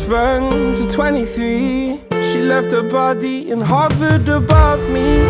friend to 23. She left her body and hovered above me.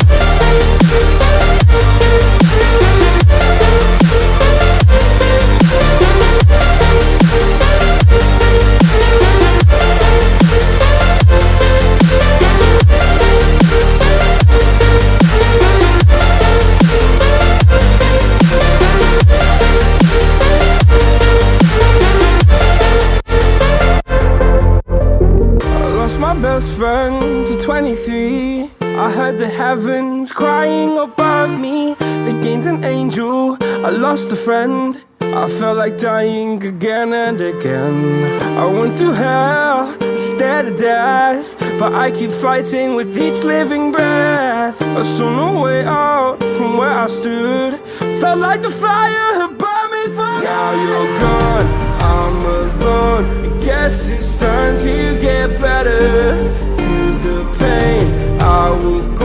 My best friend to 23. I heard the heavens crying above me. They gained an angel, I lost a friend. I felt like dying again and again. I went through hell, stared at death, but I keep fighting with each living breath. I saw no way out from where I stood. Felt like the fire had burned me through. Now you're gone, I'm alone. I guess it's time to get better. Through the pain I will